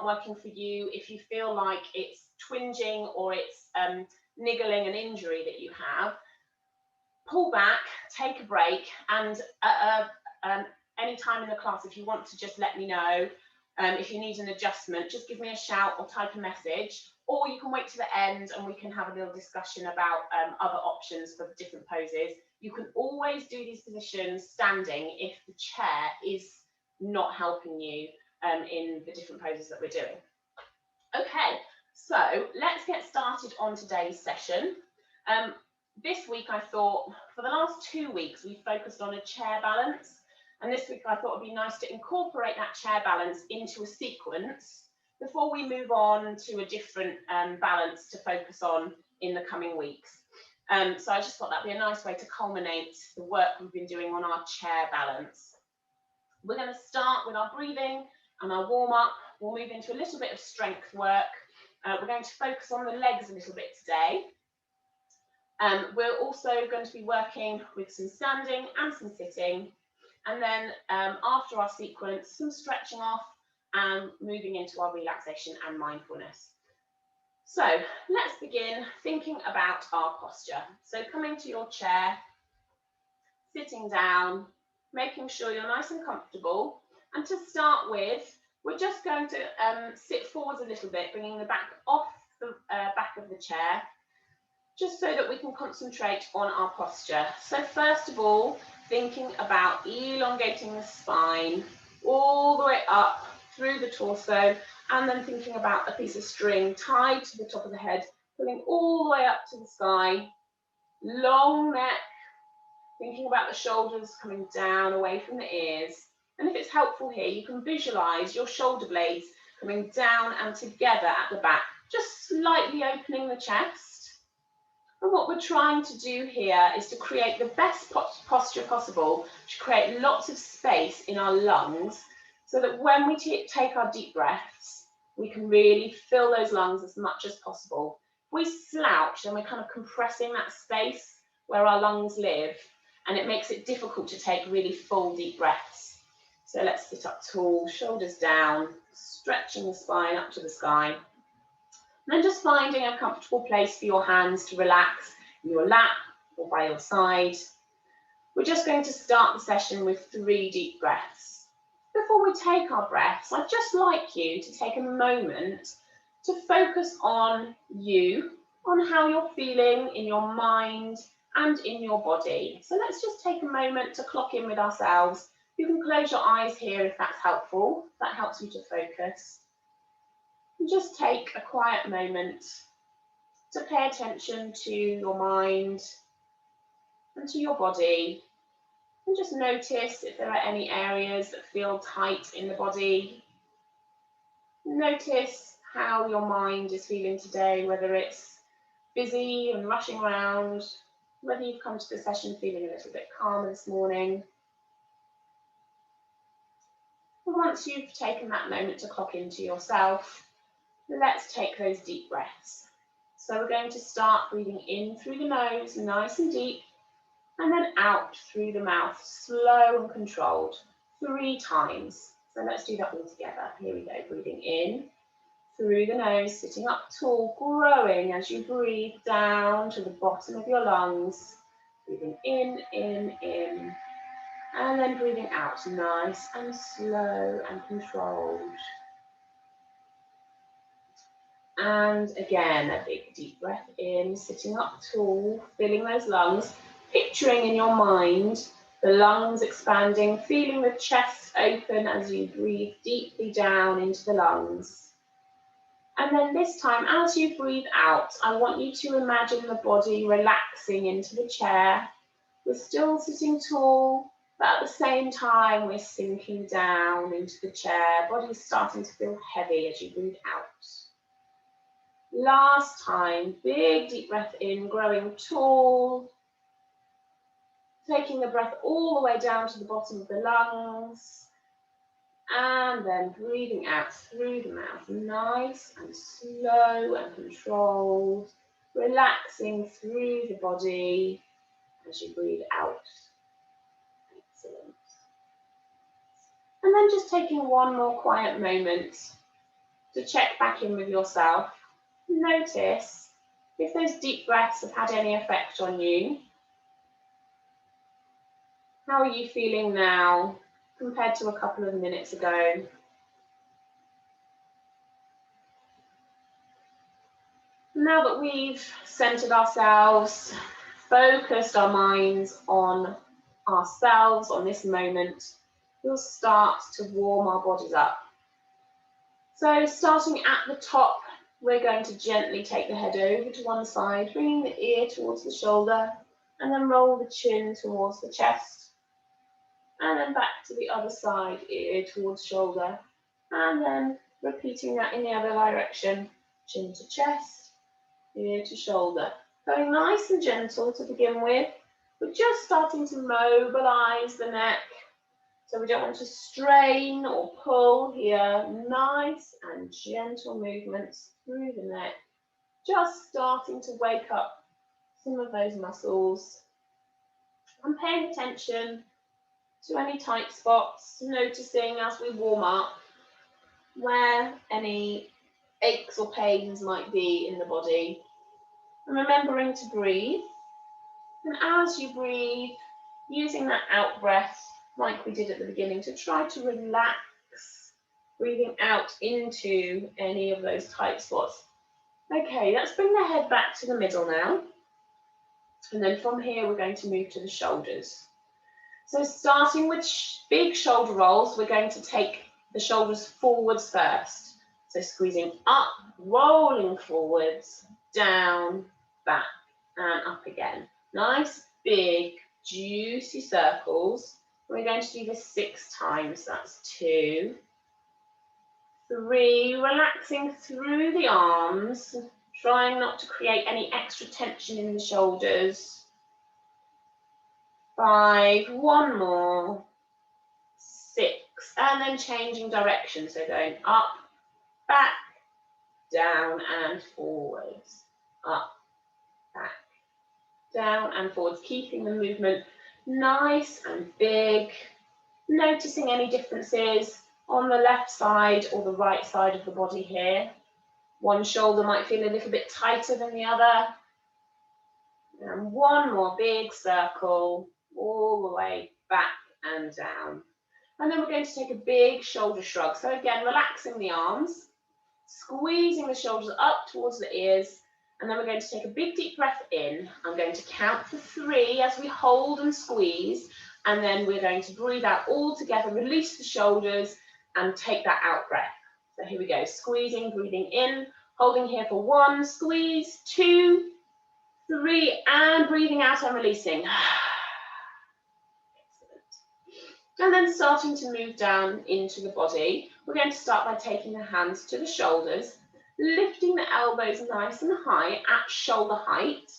aren't working for you, if you feel like it's twinging or it's niggling an injury that you have, pull back, take a break, and any time in the class, if you want to just let me know, if you need an adjustment, just give me a shout or type a message, or you can wait to the end and we can have a little discussion about other options for different poses. You can always do these positions standing if the chair is not helping you in the different poses that we're doing. Okay, so let's get started on today's session. This week I thought, for the last 2 weeks, we focused on a chair balance. And this week I thought it'd be nice to incorporate that chair balance into a sequence before we move on to a different balance to focus on in the coming weeks. So I just thought that'd be a nice way to culminate the work we've been doing on our chair balance. We're going to start with our breathing and our warm-up. We'll move into a little bit of strength work. We're going to focus on the legs a little bit today. We're also going to be working with some standing and some sitting. And then after our sequence, some stretching off and moving into our relaxation and mindfulness. So let's begin thinking about our posture. So coming to your chair, sitting down, making sure you're nice and comfortable. And to start with, we're just going to sit forwards a little bit, bringing the back off the back of the chair, just so that we can concentrate on our posture. So first of all, thinking about elongating the spine all the way up through the torso, and then thinking about a piece of string tied to the top of the head, pulling all the way up to the sky, long neck, thinking about the shoulders coming down away from the ears. And if it's helpful here, you can visualize your shoulder blades coming down and together at the back, just slightly opening the chest. And what we're trying to do here is to create the best posture possible, to create lots of space in our lungs, so that when we take our deep breaths, we can really fill those lungs as much as possible. If we slouch, then we're kind of compressing that space where our lungs live, and it makes it difficult to take really full deep breaths. So let's sit up tall, shoulders down, stretching the spine up to the sky. And then just finding a comfortable place for your hands to relax in your lap or by your side. We're just going to start the session with 3 deep breaths. Before we take our breaths, I'd just like you to take a moment to focus on you, on how you're feeling in your mind and in your body. So let's just take a moment to clock in with ourselves. You can close your eyes here if that's helpful. That helps you to focus. And just take a quiet moment to pay attention to your mind and to your body, and just notice if there are any areas that feel tight in the body. Notice how your mind is feeling today, whether it's busy and rushing around, whether you've come to the session feeling a little bit calmer this morning. And once you've taken that moment to clock into yourself, let's take those deep breaths. So we're going to start breathing in through the nose, nice and deep, and then out through the mouth, slow and controlled, 3 times. So let's do that all together. Here we go, breathing in through the nose, sitting up tall, growing as you breathe down to the bottom of your lungs. Breathing in, and then breathing out, nice and slow and controlled. And again, a big deep breath in, sitting up tall, filling those lungs, picturing in your mind the lungs expanding, feeling the chest open as you breathe deeply down into the lungs. And then this time, as you breathe out, I want you to imagine the body relaxing into the chair. We're still sitting tall, but at the same time, we're sinking down into the chair. Body's starting to feel heavy as you breathe out. Last time, big deep breath in, growing tall. Taking the breath all the way down to the bottom of the lungs. And then breathing out through the mouth, nice and slow and controlled. Relaxing through the body as you breathe out. Excellent. And then just taking one more quiet moment to check back in with yourself. Notice if those deep breaths have had any effect on you. How are you feeling now compared to a couple of minutes ago? Now that we've centered ourselves, focused our minds on ourselves, on this moment, we'll start to warm our bodies up. So starting at the top, we're going to gently take the head over to one side, bringing the ear towards the shoulder, and then roll the chin towards the chest. And then back to the other side, ear towards shoulder. And then repeating that in the other direction, chin to chest, ear to shoulder. Going nice and gentle to begin with. We're just starting to mobilize the neck. So we don't want to strain or pull here. Nice and gentle movements through the neck. Just starting to wake up some of those muscles. And paying attention to any tight spots, noticing as we warm up where any aches or pains might be in the body. And remembering to breathe. And as you breathe, using that out breath, like we did at the beginning, to try to relax, breathing out into any of those tight spots. Okay, let's bring the head back to the middle now. And then from here, we're going to move to the shoulders. So starting with big shoulder rolls, we're going to take the shoulders forwards first. So squeezing up, rolling forwards, down, back, and up again. Nice, big, juicy circles. We're going to do this 6 times. That's 2, 3, relaxing through the arms, trying not to create any extra tension in the shoulders. 5, one more, 6, and then changing direction. So going up, back, down and forwards, up, back, down and forwards, keeping the movement nice and big, noticing any differences on the left side or the right side of the body here. One shoulder might feel a little bit tighter than the other. And one more big circle all the way back and down. And then we're going to take a big shoulder shrug. So again, relaxing the arms, squeezing the shoulders up towards the ears, and then we're going to take a big deep breath in. I'm going to count to 3 as we hold and squeeze, and then we're going to breathe out all together, release the shoulders, and take that out breath. So here we go, squeezing, breathing in, holding here for 1, squeeze, 2, 3, and breathing out and releasing. And then starting to move down into the body, we're going to start by taking the hands to the shoulders, lifting the elbows nice and high at shoulder height,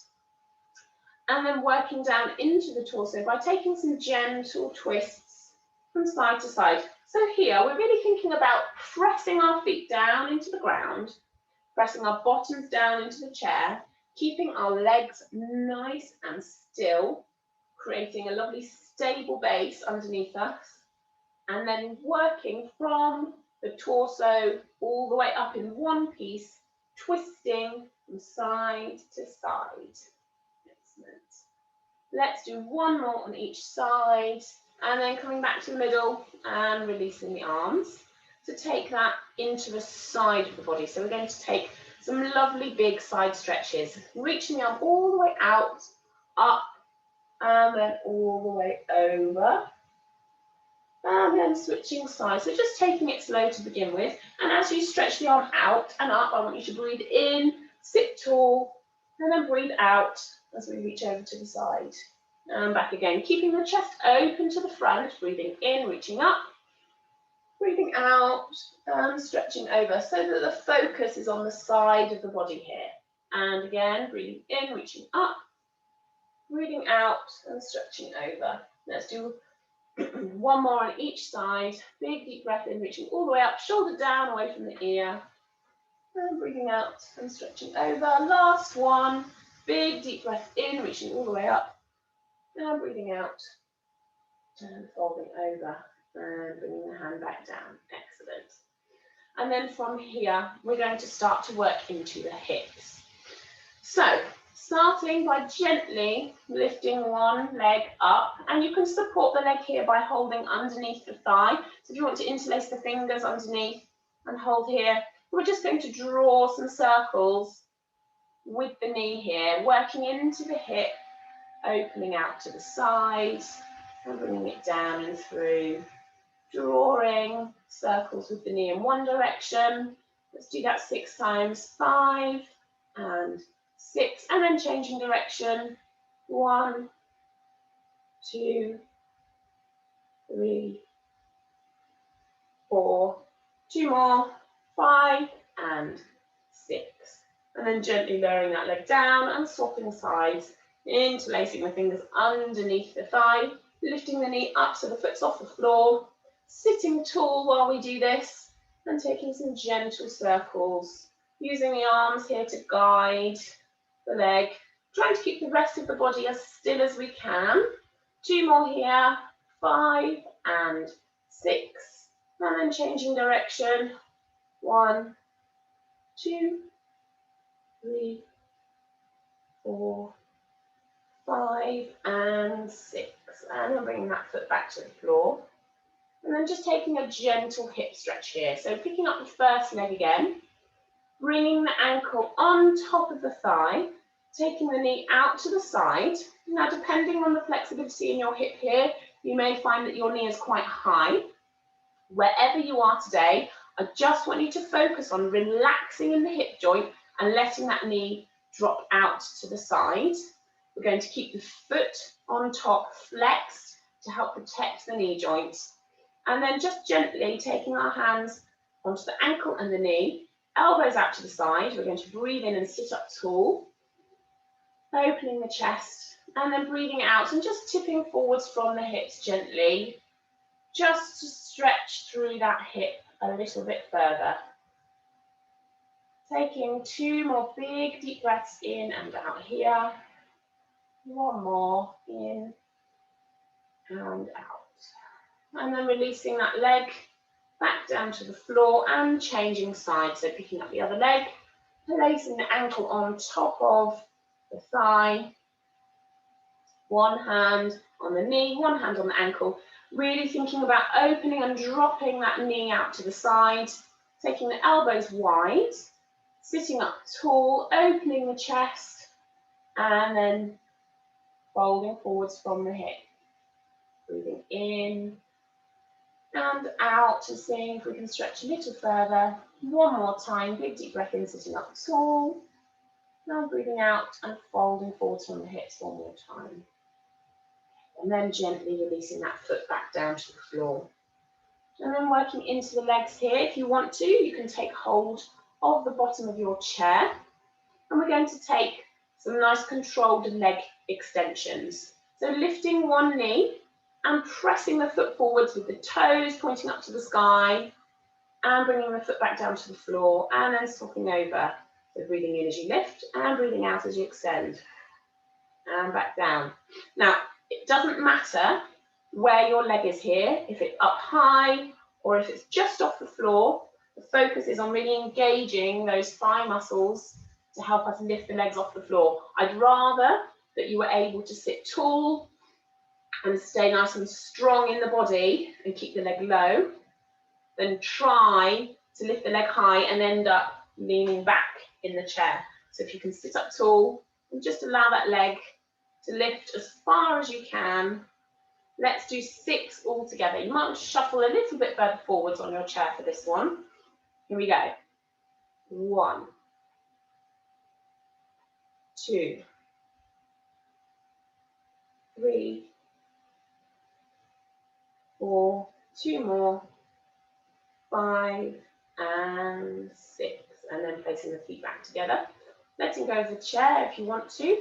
and then working down into the torso by taking some gentle twists from side to side. So here we're really thinking about pressing our feet down into the ground, pressing our bottoms down into the chair, keeping our legs nice and still, creating a lovely stable base underneath us, and then working from the torso all the way up in one piece, twisting from side to side. Excellent. Let's do one more on each side, and then coming back to the middle and releasing the arms to take that into the side of the body. So we're going to take some lovely big side stretches, reaching the arm all the way out, up, and then all the way over. And then switching sides. So just taking it slow to begin with. And as you stretch the arm out and up, I want you to breathe in, sit tall, and then breathe out as we reach over to the side. And back again, keeping the chest open to the front, breathing in, reaching up, breathing out, and stretching over so that the focus is on the side of the body here. And again, breathing in, reaching up, breathing out, and stretching over. Let's do one more on each side. Big deep breath in, reaching all the way up, shoulder down, away from the ear. And breathing out and stretching over. Last one. Big deep breath in, reaching all the way up. And breathing out. And folding over. And bringing the hand back down. Excellent. And then from here, we're going to start to work into the hips. So, starting by gently lifting one leg up, and you can support the leg here by holding underneath the thigh. So if you want to interlace the fingers underneath and hold here, we're just going to draw some circles with the knee here, working into the hip, opening out to the side, and bringing it down and through, drawing circles with the knee in one direction. Let's do that 6 times. 5 and 6, and then changing direction. 1, 2, 3, 4, 2 more, 5 and 6. And then gently lowering that leg down and swapping sides, interlacing the fingers underneath the thigh, lifting the knee up so the foot's off the floor, sitting tall while we do this, and taking some gentle circles, using the arms here to guide the leg, trying to keep the rest of the body as still as we can. 2 more here, 5 and 6, and then changing direction. 1, 2, 3, 4, 5 and 6, and then bringing that foot back to the floor. And then just taking a gentle hip stretch here. So picking up the first leg again, bringing the ankle on top of the thigh, taking the knee out to the side. Now, depending on the flexibility in your hip here, you may find that your knee is quite high. Wherever you are today, I just want you to focus on relaxing in the hip joint and letting that knee drop out to the side. We're going to keep the foot on top flexed to help protect the knee joint. And then just gently taking our hands onto the ankle and the knee, elbows out to the side. We're going to breathe in and sit up tall, opening the chest, and then breathing out and just tipping forwards from the hips gently, just to stretch through that hip a little bit further. Taking 2 more big deep breaths in and out here. 1 more in and out. And then releasing that leg back down to the floor and changing sides. So picking up the other leg, placing the ankle on top of the thigh. 1 hand on the knee, 1 hand on the ankle. Really thinking about opening and dropping that knee out to the side. Taking the elbows wide, sitting up tall, opening the chest, and then folding forwards from the hip. Breathing in and out, and seeing if we can stretch a little further. 1 more time, big deep breath in, sitting up tall. Now breathing out and folding forwards from the hips 1 more time. And then gently releasing that foot back down to the floor. And then working into the legs here. If you want to, you can take hold of the bottom of your chair. And we're going to take some nice controlled leg extensions. So lifting 1 knee and pressing the foot forwards with the toes pointing up to the sky, and bringing the foot back down to the floor, and then swapping over. So breathing in as you lift and breathing out as you extend. And back down. Now, it doesn't matter where your leg is here, if it's up high or if it's just off the floor. The focus is on really engaging those thigh muscles to help us lift the legs off the floor. I'd rather that you were able to sit tall and stay nice and strong in the body and keep the leg low than try to lift the leg high and end up leaning back in the chair. So if you can sit up tall and just allow that leg to lift as far as you can. Let's do 6 all together. You might shuffle a little bit further forwards on your chair for this one. Here we go. 1, 2, 3, 4, 2 more, 5 and 6, and then placing the feet back together. Letting go of the chair if you want to, and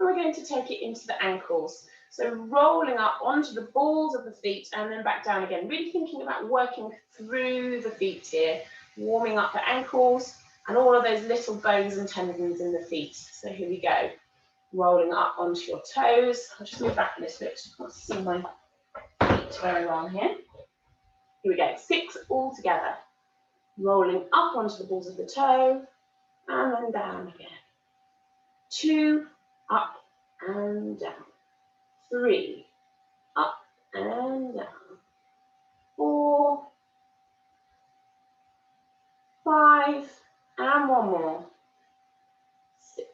we're going to take it into the ankles. So rolling up onto the balls of the feet and then back down again. Really thinking about working through the feet here, warming up the ankles and all of those little bones and tendons in the feet. So here we go. Rolling up onto your toes. I'll just move back a little bit. I can't see my feet very well here. Here we go. 6 all together. rolling up onto the balls of the toe, and then down again. 2, up and down. 3, up and down. 4, 5, and one more. 6,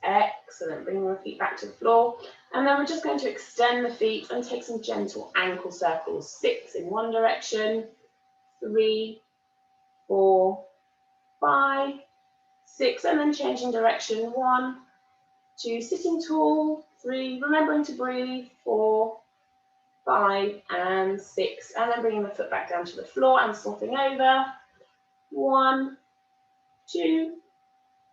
excellent. Bring your feet back to the floor. And then we're just going to extend the feet and take some gentle ankle circles. 6 in one direction, 3, 4, 5, 6, and then changing direction. 1, 2, sitting tall. 3, remembering to breathe. 4, 5, and 6, and then bringing the foot back down to the floor and swapping over. 1, 2,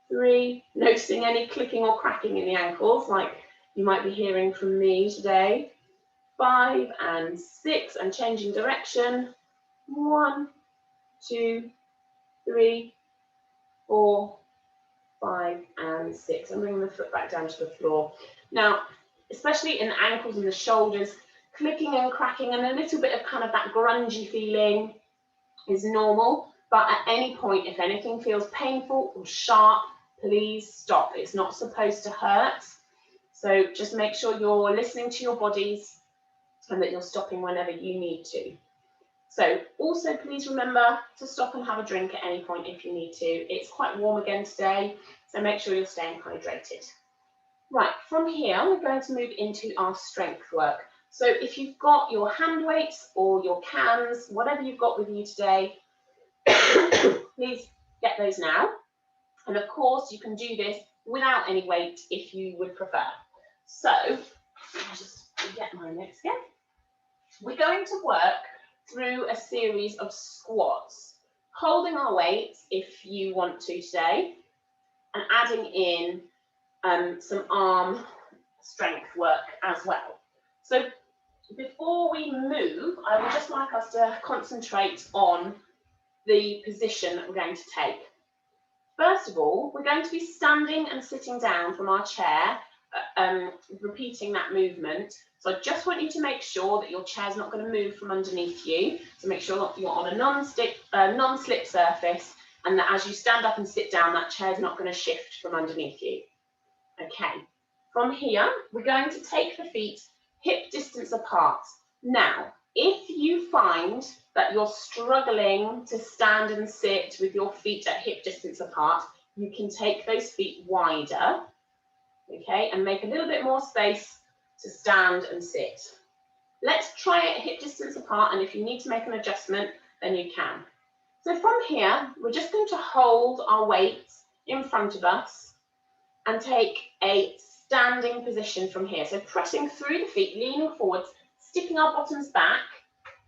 3, noticing any clicking or cracking in the ankles like you might be hearing from me today. 5 and 6, and changing direction. 1, 2, 3, 4, 5, and 6, and bringing the foot back down to the floor. Now, especially in the ankles and the shoulders, clicking and cracking and a little bit of kind of that grungy feeling is normal, but at any point, if anything feels painful or sharp, please stop. It's not supposed to hurt. So just make sure you're listening to your bodies and that you're stopping whenever you need to. So also please remember to stop and have a drink at any point if you need to. It's quite warm again today, so make sure you're staying hydrated. Right, from here, we're going to move into our strength work. So if you've got your hand weights or your cans, whatever you've got with you today, please get those now. And of course, you can do this without any weight if you would prefer. So, I'll just get my notes again. We're going to work through a series of squats, holding our weights if you want to today, and adding in some arm strength work as well. So before we move, I would just like us to concentrate on the position that we're going to take. First of all, we're going to be standing and sitting down from our chair, repeating that movement. So I just want you to make sure that your chair's not going to move from underneath you. So make sure that you're on a non-slip surface, and that as you stand up and sit down, that chair's not going to shift from underneath you. Okay, from here, we're going to take the feet hip distance apart. Now, if you find that you're struggling to stand and sit with your feet at hip distance apart, you can take those feet wider, okay, and make a little bit more space to stand and sit. Let's try it hip distance apart, and if you need to make an adjustment, then you can. So from here, we're just going to hold our weights in front of us and take a standing position from here. So pressing through the feet, leaning forwards, sticking our bottoms back,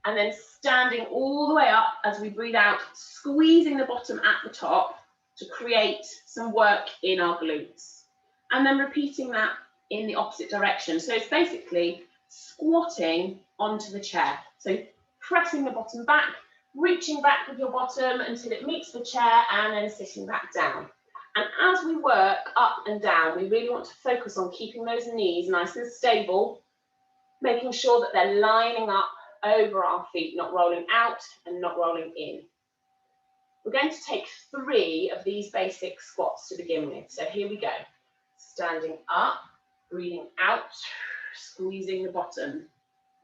and then standing all the way up as we breathe out, squeezing the bottom at the top to create some work in our glutes. And then repeating that in the opposite direction. So it's basically squatting onto the chair. So pressing the bottom back, reaching back with your bottom until it meets the chair, and then sitting back down. And as we work up and down, we really want to focus on keeping those knees nice and stable, making sure that they're lining up over our feet, not rolling out and not rolling in. We're going to take 3 of these basic squats to begin with. So here we go. Standing up, breathing out, squeezing the bottom,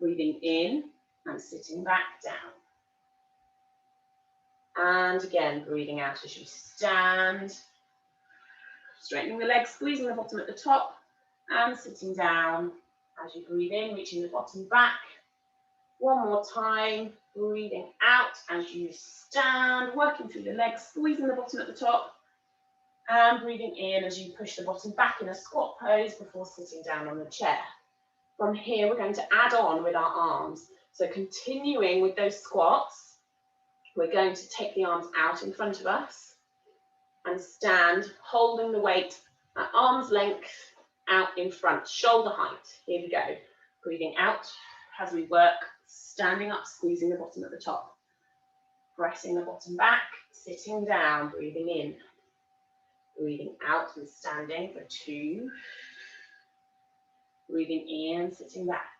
breathing in and sitting back down. And again, breathing out as you stand, straightening the legs, squeezing the bottom at the top, and sitting down as you breathe in, reaching the bottom back. One more time, breathing out as you stand, working through the legs, squeezing the bottom at the top, and breathing in as you push the bottom back in a squat pose before sitting down on the chair. From here, we're going to add on with our arms. So continuing with those squats, we're going to take the arms out in front of us and stand holding the weight at arm's length out in front, shoulder height. Here we go. Breathing out as we work, standing up, squeezing the bottom at the top, pressing the bottom back, sitting down, breathing in, breathing out and standing for 2, breathing in, sitting back.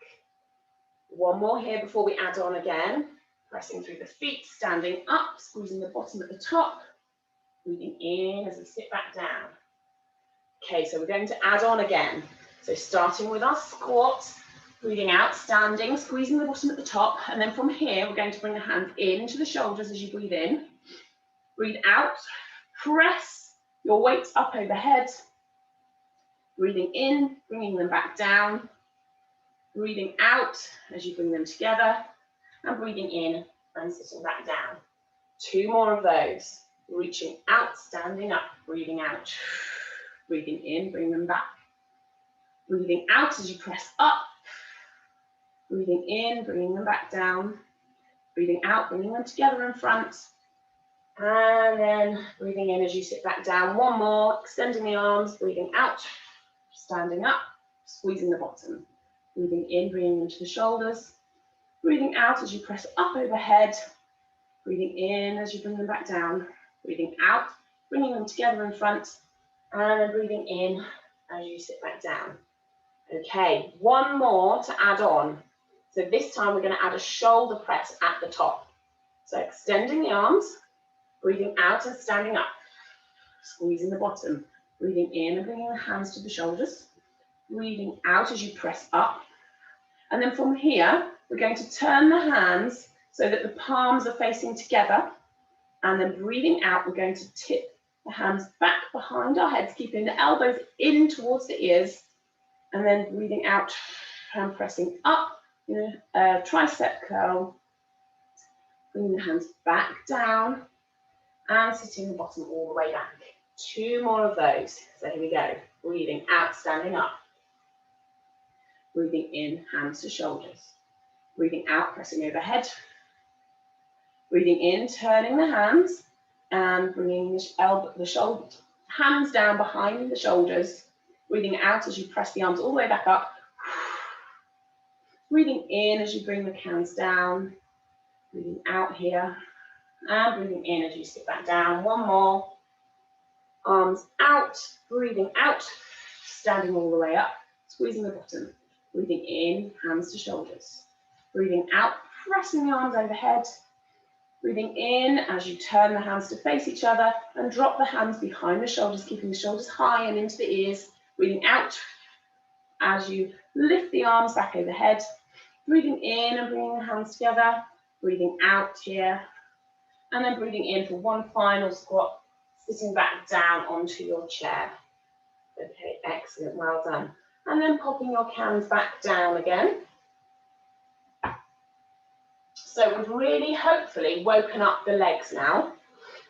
One more here before we add on again. Pressing through the feet, standing up, squeezing the bottom at the top, breathing in as we sit back down. Okay, so we're going to add on again. So starting with our squat, breathing out, standing, squeezing the bottom at the top, and then from here, we're going to bring the hands into the shoulders as you breathe in. Breathe out, press your weights up overhead. Breathing in, bringing them back down. Breathing out as you bring them together, and breathing in and sitting back down. 2 more of those. Reaching out, standing up, breathing out. Breathing in, bring them back. Breathing out as you press up. Breathing in, bringing them back down. Breathing out, bringing them together in front. And then breathing in as you sit back down. 1 more, extending the arms, breathing out, standing up, squeezing the bottom. Breathing in, bringing them to the shoulders. Breathing out as you press up overhead. Breathing in as you bring them back down. Breathing out, bringing them together in front. And then breathing in as you sit back down. Okay, 1 more to add on. So this time we're going to add a shoulder press at the top. So extending the arms, breathing out and standing up. Squeezing the bottom. Breathing in and bringing the hands to the shoulders. Breathing out as you press up. And then from here, we're going to turn the hands so that the palms are facing together. And then breathing out, we're going to tip the hands back behind our heads, keeping the elbows in towards the ears. And then breathing out and pressing up in a tricep curl. Bringing the hands back down and sitting the bottom all the way back. 2 more of those. So here we go. Breathing out, standing up. Breathing in, hands to shoulders. Breathing out, pressing overhead. Breathing in, turning the hands and bringing the hands down behind the shoulders. Breathing out as you press the arms all the way back up. Breathing in as you bring the hands down. Breathing out here. And breathing in as you sit back down. 1 more. Arms out. Breathing out. Standing all the way up. Squeezing the bottom. Breathing in, hands to shoulders. Breathing out, pressing the arms overhead. Breathing in as you turn the hands to face each other and drop the hands behind the shoulders, keeping the shoulders high and into the ears. Breathing out as you lift the arms back overhead. Breathing in and bringing the hands together. Breathing out here. And then breathing in for 1 final squat, sitting back down onto your chair. Okay, excellent, well done. And then popping your hands back down again. So we've really hopefully woken up the legs now.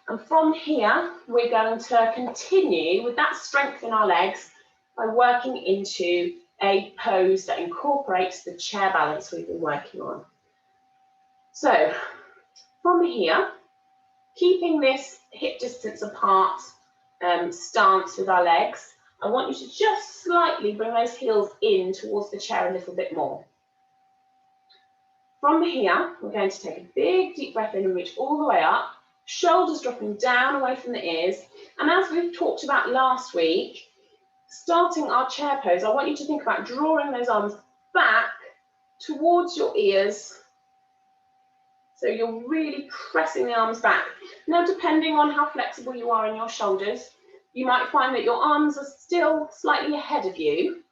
And from here, we're going to continue with that strength in our legs by working into a pose that incorporates the chair balance we've been working on. So from here, keeping this hip distance apart stance with our legs, I want you to just slightly bring those heels in towards the chair a little bit more. From here, we're going to take a big deep breath in and reach all the way up, shoulders dropping down away from the ears. And as we've talked about last week, starting our chair pose, I want you to think about drawing those arms back towards your ears. So you're really pressing the arms back. Now, depending on how flexible you are in your shoulders, you might find that your arms are still slightly ahead of you.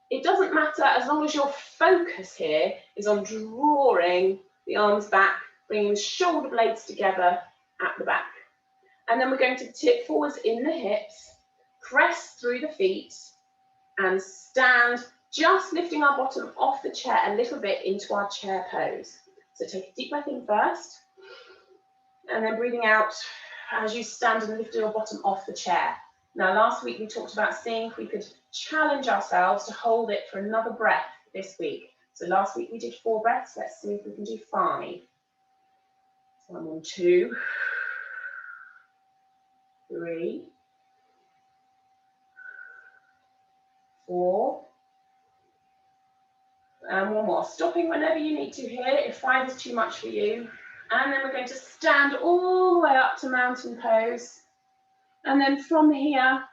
It doesn't matter as long as your focus here is on drawing the arms back, bringing the shoulder blades together at the back. And then we're going to tip forwards in the hips, press through the feet, and stand, just lifting our bottom off the chair a little bit into our chair pose. So take a deep breath in first, and then breathing out as you stand and lift your bottom off the chair. Now, last week we talked about seeing if we could challenge ourselves to hold it for another breath this week. So last week we did 4 breaths. Let's see if we can do 5. So I'm on 2, 3, 4, and 1 more. Stopping whenever you need to here, if 5 is too much for you. And then we're going to stand all the way up to mountain pose. And then from here,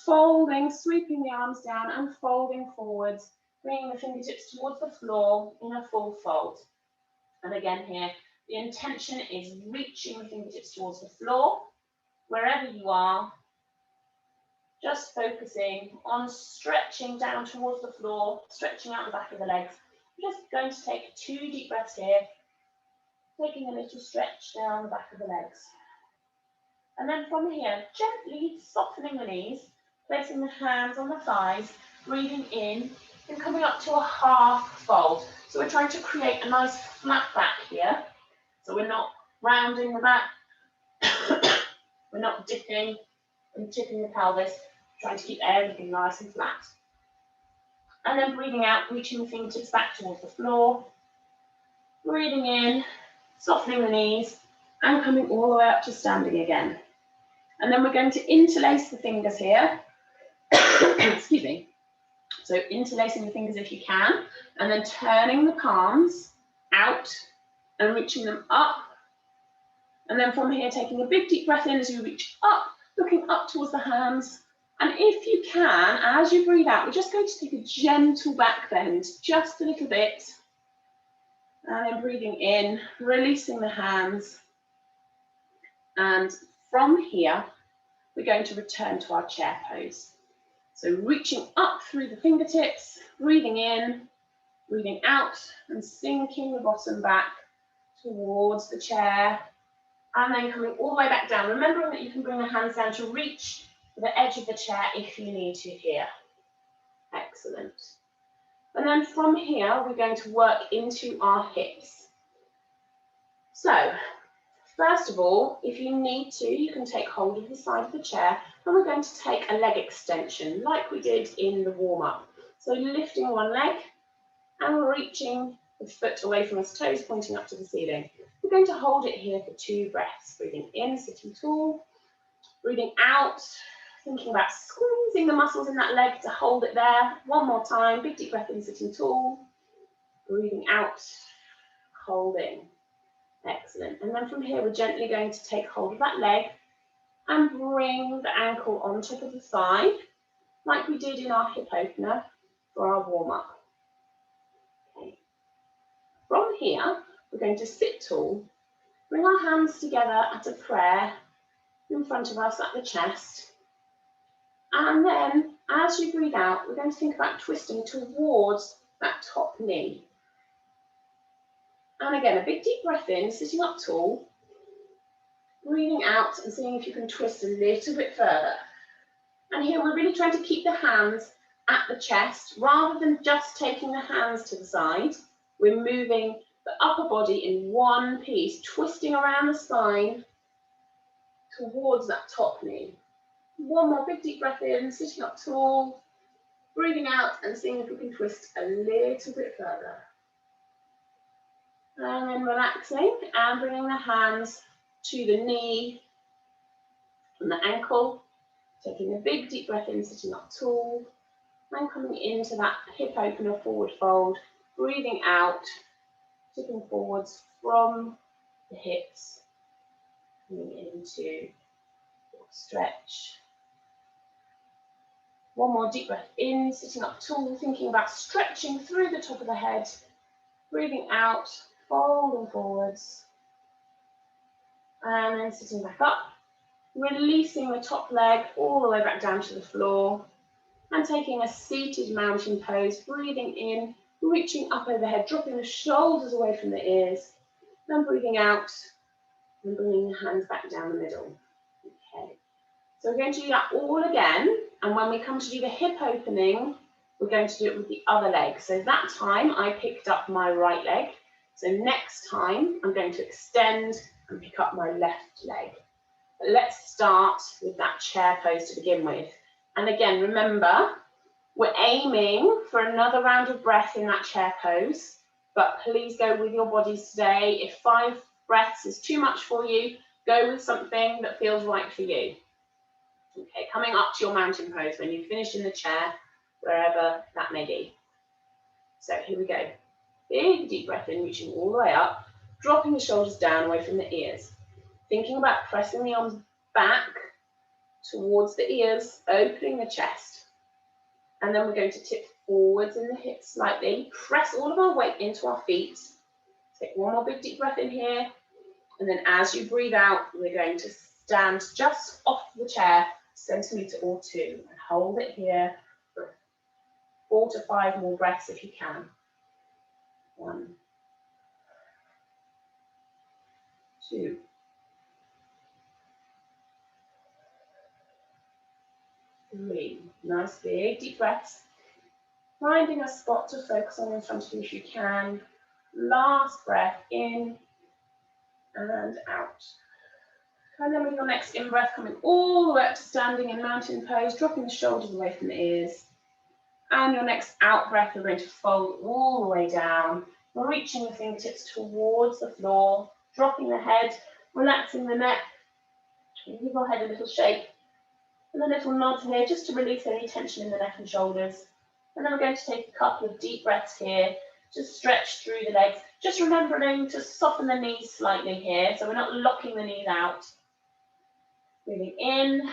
folding, sweeping the arms down and folding forwards, bringing the fingertips towards the floor in a full fold. And again here, The intention is reaching the fingertips towards the floor, wherever you are, just focusing on stretching down towards the floor, stretching out the back of the legs. I'm just going to take 2 deep breaths here, taking a little stretch down the back of the legs. And then from here, gently softening the knees, placing the hands on the thighs, breathing in, and coming up to a half fold. So we're trying to create a nice flat back here. So we're not rounding the back, we're not dipping and tipping the pelvis, trying to keep everything nice and flat. And then breathing out, reaching the fingertips back towards the floor. Breathing in, softening the knees, and coming all the way up to standing again. And then we're going to interlace the fingers here. Excuse me. So interlacing the fingers if you can, and then turning the palms out and reaching them up. And then from here, taking a big deep breath in as you reach up, looking up towards the hands. And if you can, as you breathe out, we're just going to take a gentle back bend, just a little bit. And then breathing in, releasing the hands. And from here, we're going to return to our chair pose. So reaching up through the fingertips, breathing in, breathing out, and sinking the bottom back towards the chair. And then coming all the way back down, remembering that you can bring the hands down to reach the edge of the chair if you need to here. Excellent. And then from here, we're going to work into our hips. So, first of all, if you need to, you can take hold of the side of the chair, and we're going to take a leg extension like we did in the warm-up. So lifting one leg and reaching the foot away from us, toes pointing up to the ceiling. We're going to hold it here for 2 breaths. Breathing in, sitting tall. Breathing out, thinking about squeezing the muscles in that leg to hold it there. One more time, big deep breath in, sitting tall. Breathing out, holding. Excellent. And then from here, we're gently going to take hold of that leg and bring the ankle on top of the thigh, like we did in our hip opener for our warm-up. Okay. From here, we're going to sit tall, bring our hands together at a prayer in front of us at the chest. And then, as you breathe out, we're going to think about twisting towards that top knee. And again, a big deep breath in, sitting up tall. Breathing out and seeing if you can twist a little bit further. And here we're really trying to keep the hands at the chest rather than just taking the hands to the side. We're moving the upper body in one piece, twisting around the spine towards that top knee. One more big deep breath in, sitting up tall. Breathing out and seeing if we can twist a little bit further. And then relaxing and bringing the hands to the knee and the ankle, taking a big deep breath in, sitting up tall, and coming into that hip opener forward fold, breathing out, tipping forwards from the hips, coming into stretch. One more deep breath in, sitting up tall, thinking about stretching through the top of the head, breathing out, folding forwards. And then sitting back up, releasing the top leg all the way back down to the floor and taking a seated mountain pose, breathing in, reaching up overhead, dropping the shoulders away from the ears, then breathing out and bringing the hands back down the middle. Okay, so we're going to do that all again, and when we come to do the hip opening, we're going to do it with the other leg. So that time I picked up my right leg, so next time I'm going to extend and pick up my left leg. But let's start with that chair pose to begin with. And again, remember, we're aiming for another round of breath in that chair pose, but please go with your bodies today. If 5 breaths is too much for you, go with something that feels right for you. Okay, coming up to your mountain pose when you finish in the chair, wherever that may be. So here we go. Big deep breath in, reaching all the way up, dropping the shoulders down away from the ears. Thinking about pressing the arms back towards the ears, opening the chest. And then we're going to tip forwards in the hips slightly, press all of our weight into our feet, Take one more big deep breath in here. And then as you breathe out, we're going to stand just off the chair, centimetre or two, and hold it here for 4 to 5 more breaths if you can. 1, 2, 3. Nice big deep breaths. Finding a spot to focus on in front of you if you can. Last breath in and out. And then with your next in-breath, coming all the way up to standing in mountain pose, dropping the shoulders away from the ears. And your next out-breath, you're going to fold all the way down, reaching the fingertips towards the floor, dropping the head, relaxing the neck. Give your head a little shake. And a little nod here, just to release any tension in the neck and shoulders. And then we're going to take a couple of deep breaths here, just stretch through the legs. Just remembering to soften the knees slightly here, so we're not locking the knees out. Breathing in,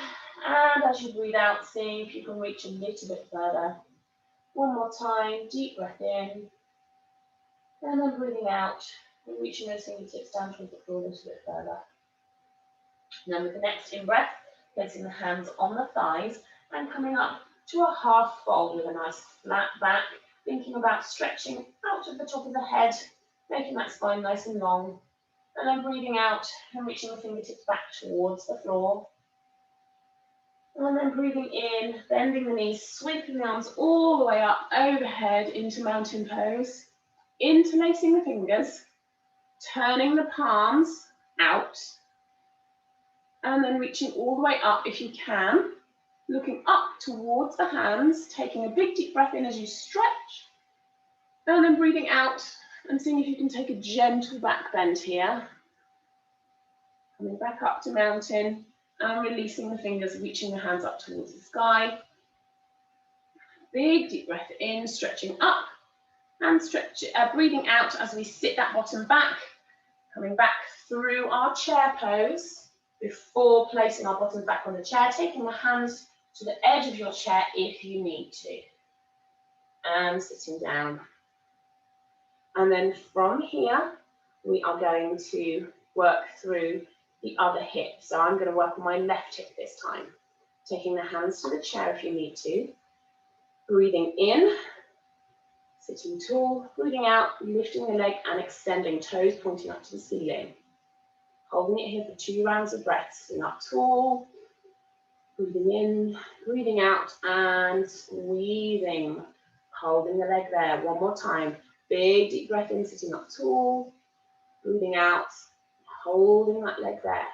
and as you breathe out, see if you can reach a little bit further. One more time, deep breath in, and then breathing out, and reaching those fingertips down towards the floor a little bit further. And then with the next in-breath, placing the hands on the thighs and coming up to a half fold with a nice flat back, thinking about stretching out of the top of the head, making that spine nice and long. And then breathing out and reaching the fingertips back towards the floor. And then breathing in, bending the knees, sweeping the arms all the way up overhead into mountain pose. Interlacing the fingers, turning the palms out. And then reaching all the way up if you can. Looking up towards the hands, taking a big deep breath in as you stretch. And then breathing out and seeing if you can take a gentle back bend here. Coming back up to mountain and releasing the fingers, reaching the hands up towards the sky. Big deep breath in, stretching up and breathing out as we sit that bottom back. Coming back through our chair pose before placing our bottom back on the chair, taking the hands to the edge of your chair if you need to. And sitting down. And then from here, we are going to work through the other hip. So I'm going to work on my left hip this time. Taking the hands to the chair if you need to. Breathing in, sitting tall. Breathing out, lifting the leg and extending, toes pointing up to the ceiling. Holding it here for 2 rounds of breath. Sitting up tall. Breathing in, breathing out and squeezing. Holding the leg there. One more time. Big deep breath in, sitting up tall. Breathing out, holding that leg there.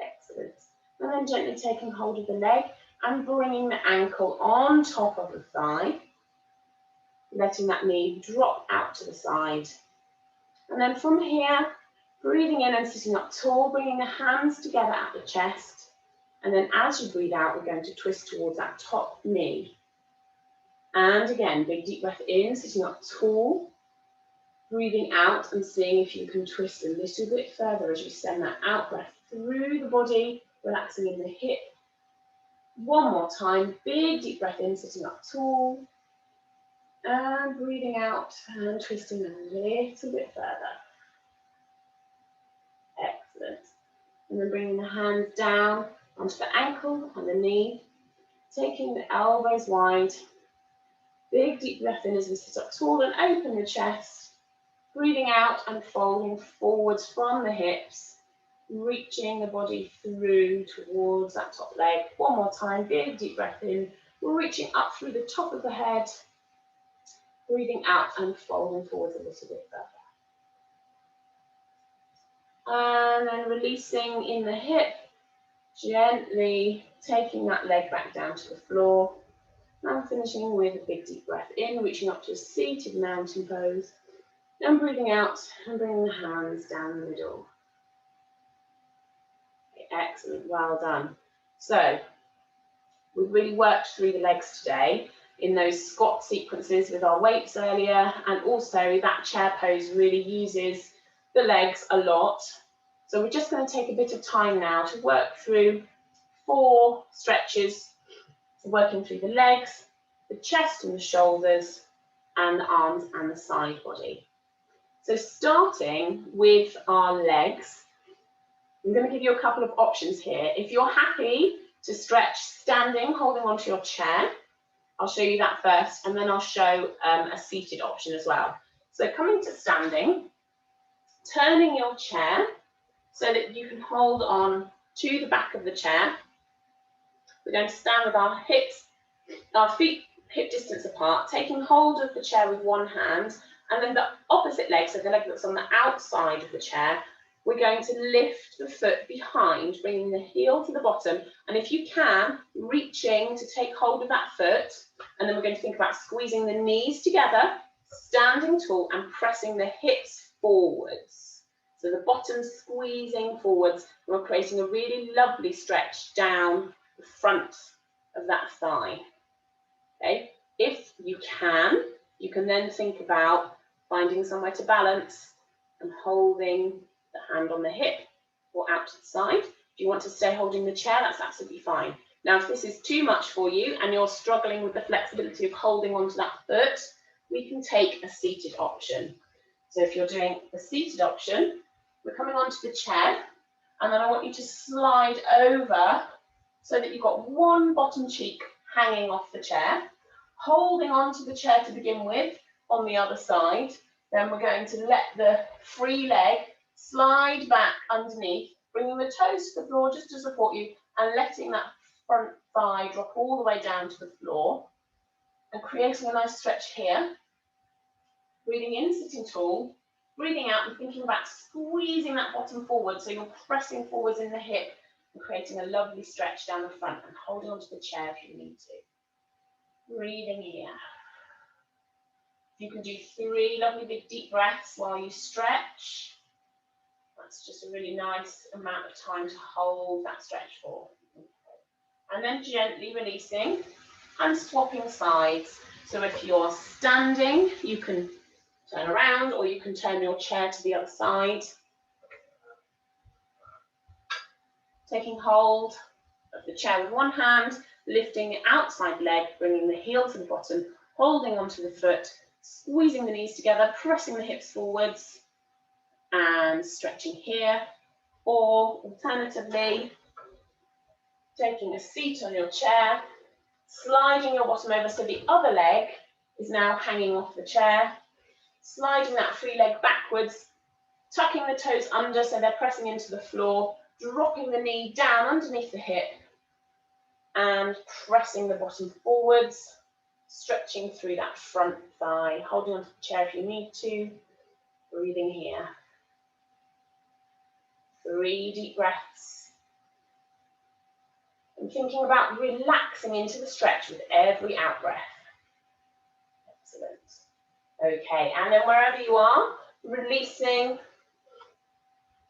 Excellent. And then gently taking hold of the leg and bringing the ankle on top of the thigh. Letting that knee drop out to the side. And then from here, breathing in and sitting up tall, bringing the hands together at the chest. And then as you breathe out, we're going to twist towards that top knee. And again, big deep breath in, sitting up tall. Breathing out and seeing if you can twist a little bit further as you send that out breath through the body, relaxing in the hip. One more time, big deep breath in, sitting up tall. And breathing out and twisting a little bit further. Excellent. And then bringing the hands down onto the ankle and the knee, taking the elbows wide. Big deep breath in as we sit up tall and open the chest. Breathing out and folding forwards from the hips, reaching the body through towards that top leg. One more time, big deep breath in, reaching up through the top of the head. Breathing out and folding forwards a little bit further. And then releasing in the hip, gently taking that leg back down to the floor. And finishing with a big deep breath in, reaching up to a seated mountain pose. And breathing out and bringing the hands down the middle. Okay, excellent, well done. So, we've really worked through the legs today in those squat sequences with our weights earlier, and also that chair pose really uses the legs a lot. So we're just going to take a bit of time now to work through 4 stretches, working through the legs, the chest and the shoulders, and the arms and the side body. So starting with our legs, I'm going to give you a couple of options here. If you're happy to stretch standing, holding onto your chair, I'll show you that first, and then I'll show a seated option as well. So coming to standing, turning your chair so that you can hold on to the back of the chair. We're going to stand with our feet hip distance apart, taking hold of the chair with one hand, and then the opposite leg, so the leg that's on the outside of the chair, we're going to lift the foot behind, bringing the heel to the bottom, and if you can, reaching to take hold of that foot, and then we're going to think about squeezing the knees together, standing tall and pressing the hips forwards. So the bottom squeezing forwards, and we're creating a really lovely stretch down the front of that thigh. Okay, if you can then think about finding somewhere to balance and holding the hand on the hip or out to the side. If you want to stay holding the chair, that's absolutely fine. Now, if this is too much for you and you're struggling with the flexibility of holding onto that foot, we can take a seated option. So if you're doing the seated option, we're coming onto the chair, and then I want you to slide over so that you've got one bottom cheek hanging off the chair, holding onto the chair to begin with on the other side. Then we're going to let the free leg slide back underneath, bringing the toes to the floor just to support you, and letting that front thigh drop all the way down to the floor, and creating a nice stretch here. Breathing in, sitting tall, breathing out and thinking about squeezing that bottom forward, so you're pressing forwards in the hip and creating a lovely stretch down the front, and holding onto the chair if you need to. Breathing here. You can do 3 lovely big deep breaths while you stretch. That's just a really nice amount of time to hold that stretch for. And then gently releasing and swapping sides. So if you're standing, you can turn around, or you can turn your chair to the other side. Taking hold of the chair with one hand, lifting the outside leg, bringing the heel to the bottom, holding onto the foot, squeezing the knees together, pressing the hips forwards, and stretching here. Or alternatively, taking a seat on your chair, sliding your bottom over so the other leg is now hanging off the chair, sliding that free leg backwards, tucking the toes under so they're pressing into the floor, dropping the knee down underneath the hip, and pressing the bottom forwards, stretching through that front thigh, holding onto the chair if you need to, breathing here. 3 deep breaths. And thinking about relaxing into the stretch with every out breath. Excellent. Okay, and then wherever you are, releasing,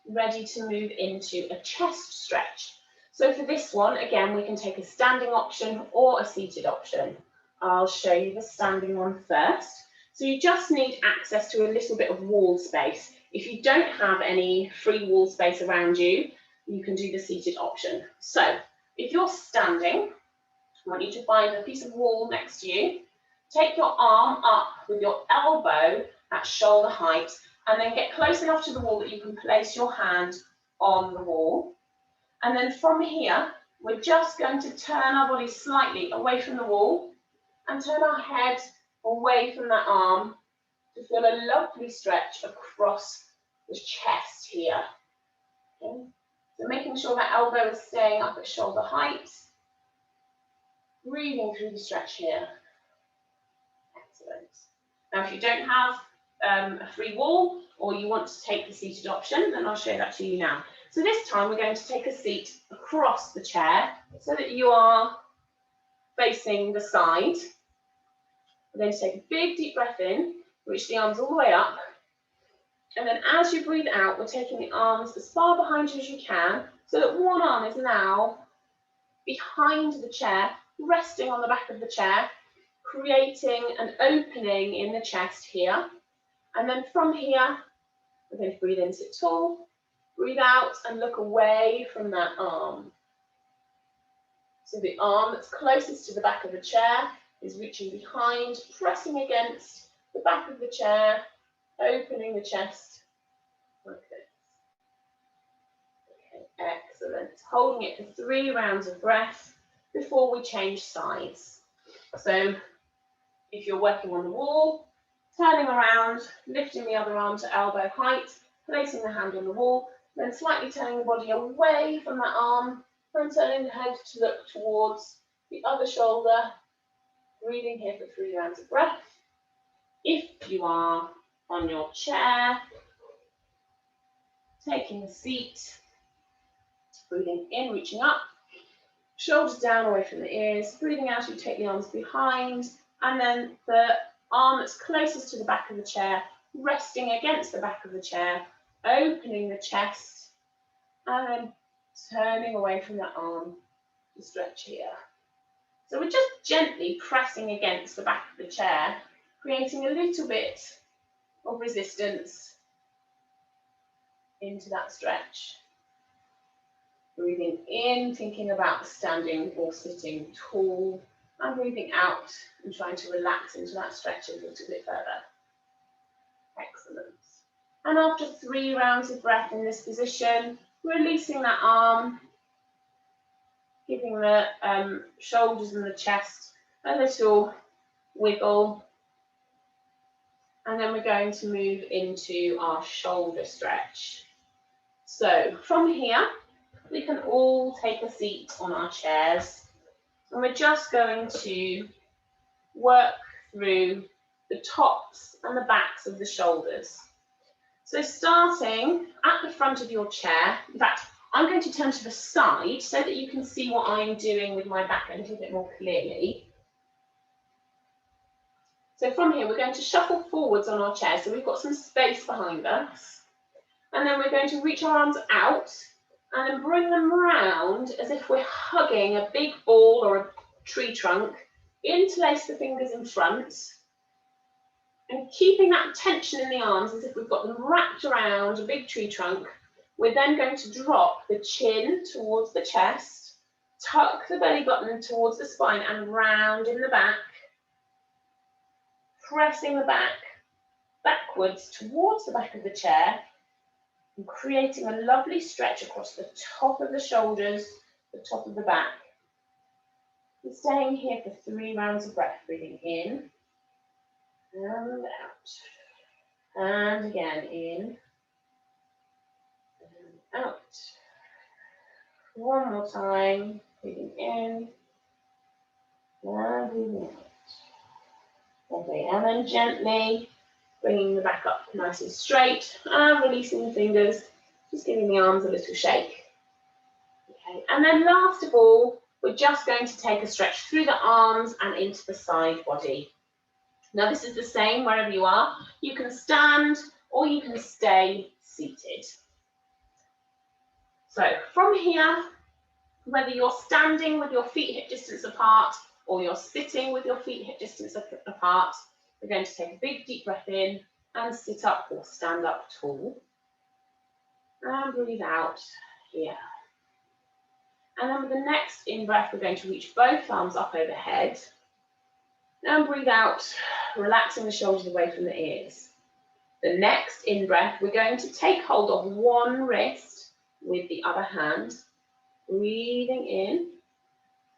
ready to move into a chest stretch. So for this one, again, we can take a standing option or a seated option. I'll show you the standing one first. So you just need access to a little bit of wall space. If you don't have any free wall space around you, you can do the seated option. So if you're standing, I want you to find a piece of wall next to you. Take your arm up with your elbow at shoulder height, and then get close enough to the wall that you can place your hand on the wall. And then from here, we're just going to turn our body slightly away from the wall and turn our head away from that arm to feel a lovely stretch across the chest here. Okay. So making sure that elbow is staying up at shoulder height. Breathing through the stretch here. Excellent. Now, if you don't have a free wall, or you want to take the seated option, then I'll show that to you now. So this time we're going to take a seat across the chair so that you are facing the side. We're going to take a big deep breath in, reach the arms all the way up. And then as you breathe out, we're taking the arms as far behind you as you can, so that one arm is now behind the chair, resting on the back of the chair, creating an opening in the chest here. And then from here, we're going to breathe in, sit tall, breathe out and look away from that arm. So the arm that's closest to the back of the chair is reaching behind, pressing against the back of the chair, opening the chest like this. Okay, excellent. Holding it for 3 rounds of breath before we change sides. So if you're working on the wall, turning around, lifting the other arm to elbow height, placing the hand on the wall, then slightly turning the body away from that arm, and turning the head to look towards the other shoulder. Breathing here for 3 rounds of breath. If you are on your chair, taking a seat, breathing in, reaching up, shoulders down away from the ears, breathing out, you take the arms behind, and then the arm that's closest to the back of the chair, resting against the back of the chair, opening the chest, and then turning away from that arm to stretch here. So we're just gently pressing against the back of the chair, creating a little bit of resistance into that stretch. Breathing in, thinking about standing or sitting tall, and breathing out and trying to relax into that stretch a little bit further. Excellent. And after 3 rounds of breath in this position, releasing that arm, giving the shoulders and the chest a little wiggle. And then we're going to move into our shoulder stretch. So from here, we can all take a seat on our chairs, and we're just going to work through the tops and the backs of the shoulders. So starting at the front of your chair, in fact, I'm going to turn to the side so that you can see what I'm doing with my back a little bit more clearly. So from here, we're going to shuffle forwards on our chair, so we've got some space behind us. And then we're going to reach our arms out and then bring them round as if we're hugging a big ball or a tree trunk. Interlace the fingers in front and keeping that tension in the arms as if we've got them wrapped around a big tree trunk. We're then going to drop the chin towards the chest, tuck the belly button towards the spine and round in the back, pressing the back backwards towards the back of the chair and creating a lovely stretch across the top of the shoulders, the top of the back. We're staying here for 3 rounds of breath, breathing in and out. And again, in and out. One more time, breathing in and breathing out. Okay, and then gently bringing the back up nice and straight and releasing the fingers, just giving the arms a little shake. Okay, and then last of all, we're just going to take a stretch through the arms and into the side body. Now this is the same wherever you are. You can stand or you can stay seated. So from here, whether you're standing with your feet hip distance apart or you're sitting with your feet hip distance apart, we're going to take a big deep breath in and sit up or stand up tall. And breathe out here. And then with the next in-breath, we're going to reach both arms up overhead. And breathe out, relaxing the shoulders away from the ears. The next in-breath, we're going to take hold of one wrist with the other hand. Breathing in,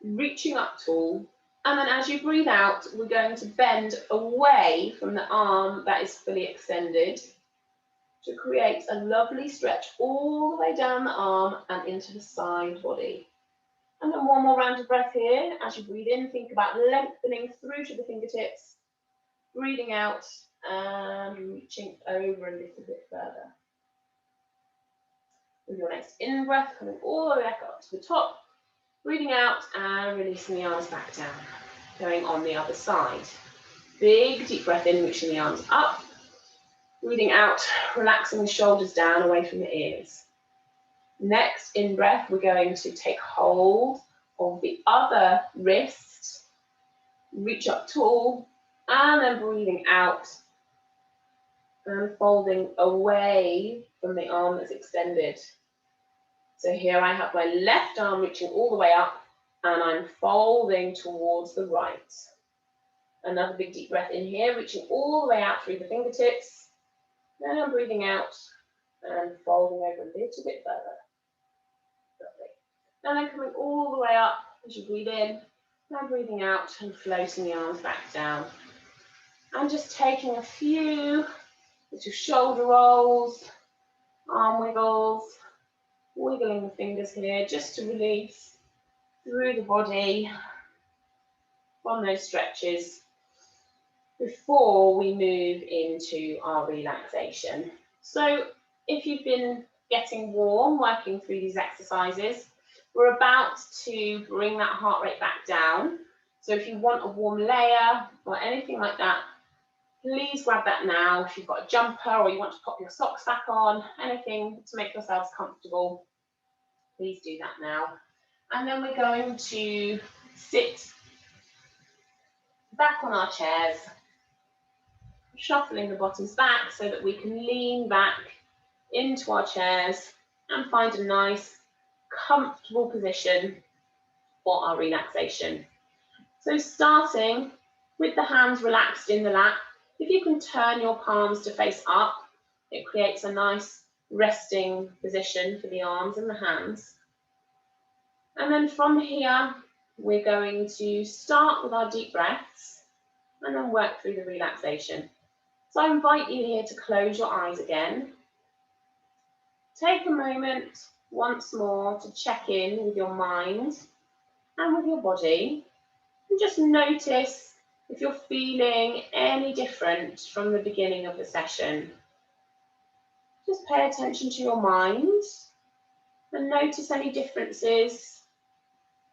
reaching up tall. And then as you breathe out, we're going to bend away from the arm that is fully extended to create a lovely stretch all the way down the arm and into the side body. And then one more round of breath here. As you breathe in, think about lengthening through to the fingertips, breathing out and reaching over a little bit further. With your next in-breath, coming all the way back up to the top, breathing out and releasing the arms back down, going on the other side. Big deep breath in, reaching the arms up, breathing out, relaxing the shoulders down away from the ears. Next in-breath, we're going to take hold of the other wrist, reach up tall, and then breathing out and folding away from the arm that's extended. So here I have my left arm reaching all the way up and I'm folding towards the right. Another big deep breath in here, reaching all the way out through the fingertips Then I'm breathing out and folding over a little bit further. Lovely. And then coming all the way up as you breathe in. Now breathing out and floating the arms back down. And just taking a few little shoulder rolls, arm wiggles, wiggling the fingers here just to release through the body from those stretches before we move into our relaxation. So if you've been getting warm working through these exercises, we're about to bring that heart rate back down. So if you want a warm layer or anything like that, please grab that now. If you've got a jumper or you want to pop your socks back on, anything to make yourselves comfortable, please do that now. And then we're going to sit back on our chairs, shuffling the bottoms back so that we can lean back into our chairs and find a nice, comfortable position for our relaxation. So starting with the hands relaxed in the lap, if you can turn your palms to face up, it creates a nice resting position for the arms and the hands. And then from here, we're going to start with our deep breaths and then work through the relaxation. So I invite you here to close your eyes again. Take a moment once more to check in with your mind and with your body. And just notice if you're feeling any different from the beginning of the session. Just pay attention to your mind and notice any differences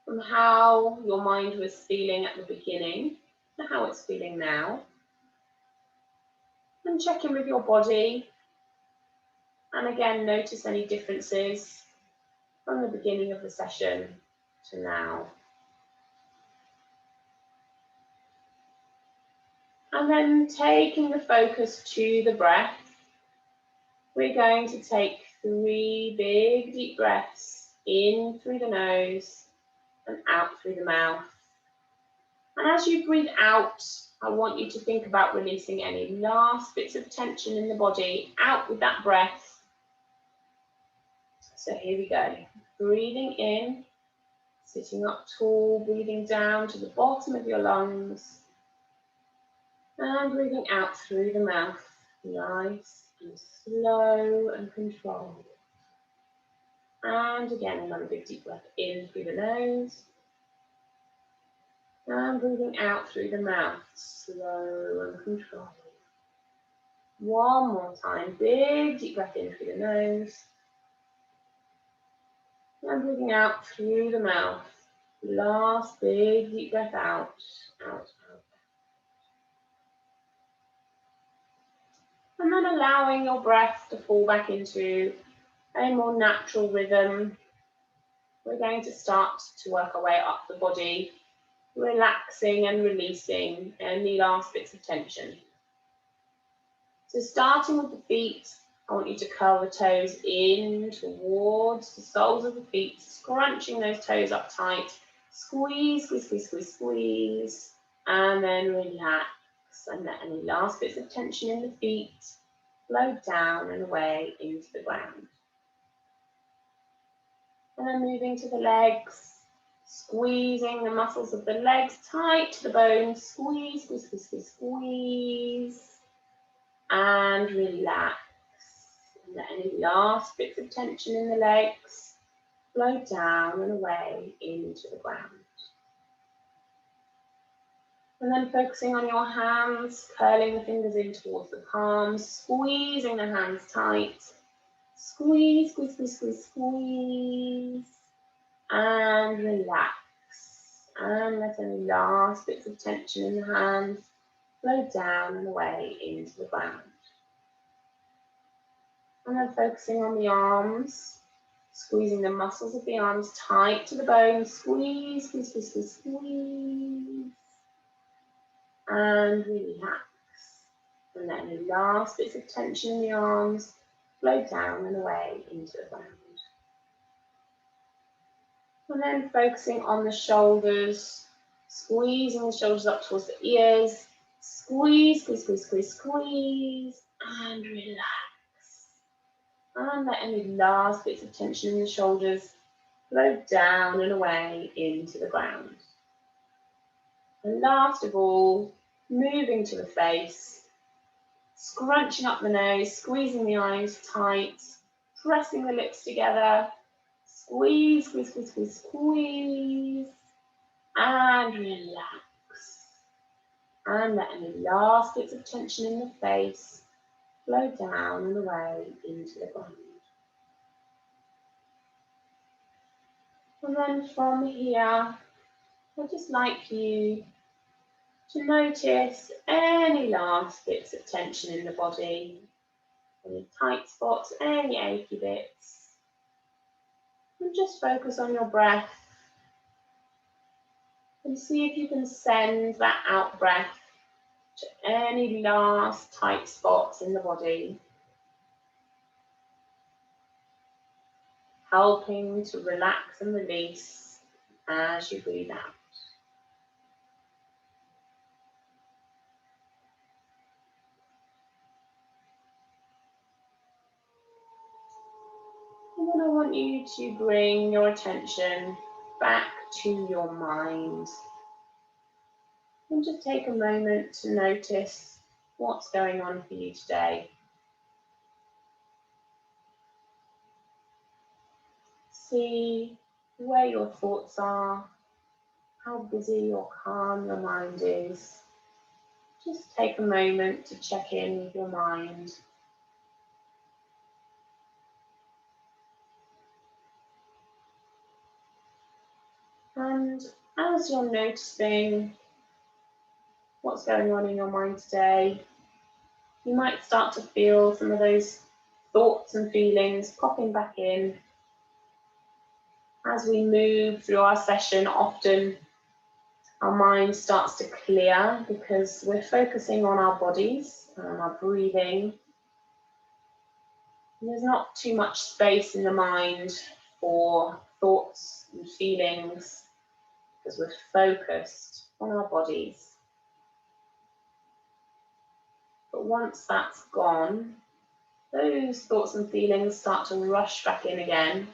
from how your mind was feeling at the beginning to how it's feeling now. And check in with your body. And again, notice any differences from the beginning of the session to now. And then taking the focus to the breath, we're going to take 3 big deep breaths in through the nose and out through the mouth. And as you breathe out, I want you to think about releasing any last bits of tension in the body out with that breath. So here we go. Breathing in, sitting up tall, breathing down to the bottom of your lungs. And breathing out through the mouth, nice and slow and controlled. And again, another big deep breath in through the nose. And breathing out through the mouth, slow and controlled. One more time, big deep breath in through the nose. And breathing out through the mouth. Last big deep breath out, out, out. And then allowing your breath to fall back into a more natural rhythm. We're going to start to work our way up the body, relaxing and releasing any last bits of tension. So starting with the feet, I want you to curl the toes in towards the soles of the feet, scrunching those toes up tight. Squeeze, squeeze, squeeze, squeeze, squeeze, and then relax. And let any last bits of tension in the feet flow down and away into the ground. And then moving to the legs, squeezing the muscles of the legs tight to the bones. Squeeze, squeeze, squeeze, squeeze, squeeze. And relax. And let any last bits of tension in the legs flow down and away into the ground. And then focusing on your hands, curling the fingers in towards the palms, squeezing the hands tight. Squeeze, squeeze, squeeze, squeeze, squeeze. And relax. And let any last bits of tension in the hands flow down and away into the ground. And then focusing on the arms, squeezing the muscles of the arms tight to the bones. Squeeze, squeeze, squeeze, squeeze, squeeze. And relax. And let any last bits of tension in the arms flow down and away into the ground. And then focusing on the shoulders, squeezing the shoulders up towards the ears. Squeeze, squeeze, squeeze, squeeze, squeeze. and relax. And let any last bits of tension in the shoulders flow down and away into the ground. And last of all, moving to the face, scrunching up the nose, squeezing the eyes tight, pressing the lips together, squeeze, squeeze, squeeze, squeeze, squeeze, and relax. And let any last bits of tension in the face flow down and away into the ground. And then from here, I'd just like you to notice any last bits of tension in the body, any tight spots, any achy bits. And just focus on your breath and see if you can send that out breath to any last tight spots in the body, helping to relax and release as you breathe out. And then I want you to bring your attention back to your mind. And just take a moment to notice what's going on for you today. See where your thoughts are, how busy or calm your mind is. Just take a moment to check in with your mind. And as you're noticing what's going on in your mind today, you might start to feel some of those thoughts and feelings popping back in. As we move through our session, often our mind starts to clear because we're focusing on our bodies and our breathing. And there's not too much space in the mind for thoughts and feelings because we're focused on our bodies. But once that's gone, those thoughts and feelings start to rush back in again.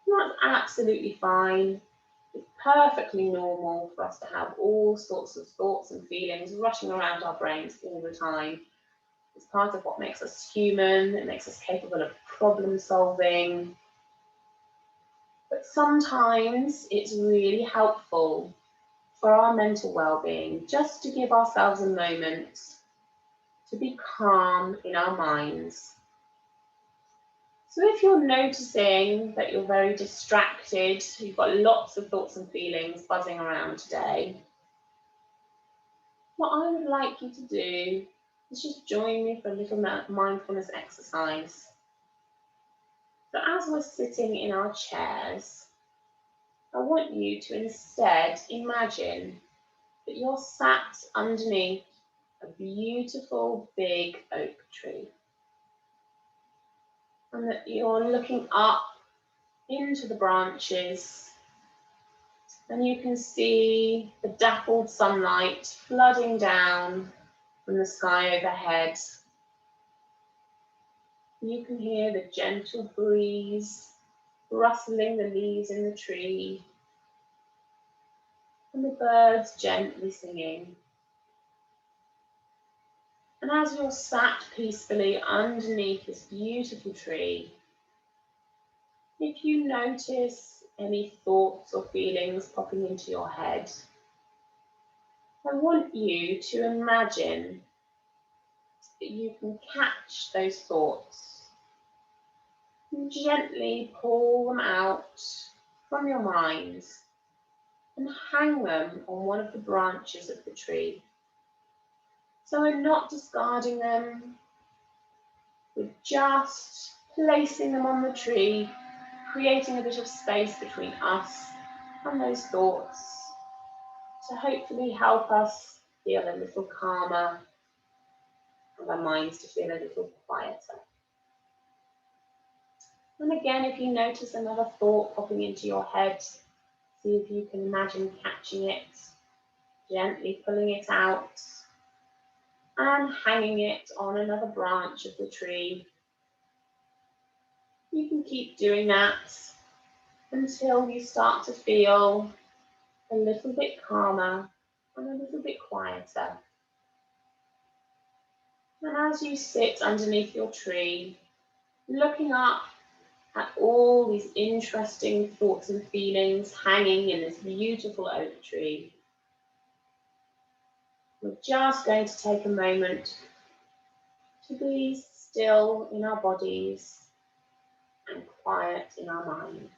And that's absolutely fine. It's perfectly normal for us to have all sorts of thoughts and feelings rushing around our brains all the time. It's part of what makes us human. It makes us capable of problem solving. But sometimes it's really helpful for our mental well-being just to give ourselves a moment to be calm in our minds. So if you're noticing that you're very distracted, you've got lots of thoughts and feelings buzzing around today, what I would like you to do is just join me for a little mindfulness exercise. So as we're sitting in our chairs, I want you to instead imagine that you're sat underneath a beautiful big oak tree, and that you're looking up into the branches, and you can see the dappled sunlight flooding down from the sky overhead. You can hear the gentle breeze rustling the leaves in the tree, and the birds gently singing. And as you're sat peacefully underneath this beautiful tree, if you notice any thoughts or feelings popping into your head, I want you to imagine that you can catch those thoughts and gently pull them out from your mind and hang them on one of the branches of the tree. So we're not discarding them, we're just placing them on the tree, creating a bit of space between us and those thoughts to hopefully help us feel a little calmer and our minds to feel a little quieter. And again, if you notice another thought popping into your head, see if you can imagine catching it, gently pulling it out, and hanging it on another branch of the tree. You can keep doing that until you start to feel a little bit calmer and a little bit quieter. And as you sit underneath your tree, looking up at all these interesting thoughts and feelings hanging in this beautiful oak tree, we're just going to take a moment to be still in our bodies and quiet in our minds.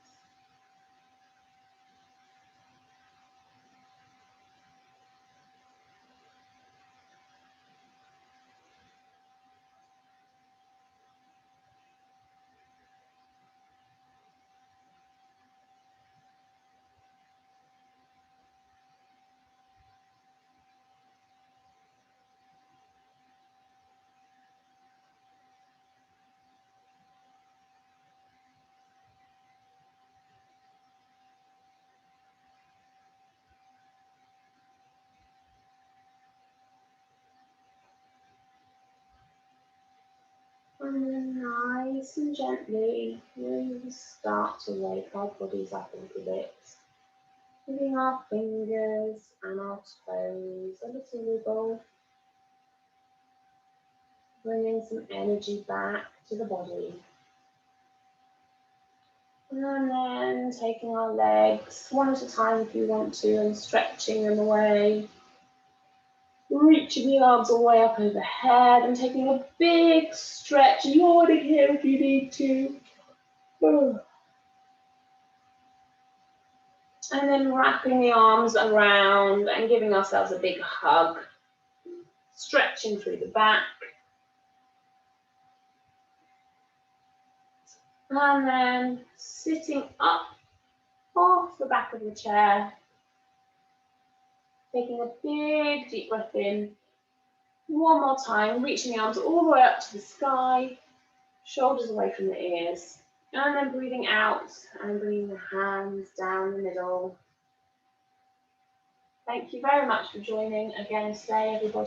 And then nice and gently, we start to wake our bodies up a little bit, giving our fingers and our toes a little wiggle, bringing some energy back to the body. And then taking our legs one at a time if you want to, and stretching them away. Reaching the arms all the way up overhead and taking a big stretch, yawning here if you need to. And then wrapping the arms around and giving ourselves a big hug, stretching through the back. And then sitting up off the back of the chair, taking a big deep breath in. One more time, reaching the arms all the way up to the sky, shoulders away from the ears. And then breathing out and bringing the hands down the middle. Thank you very much for joining again today, everybody.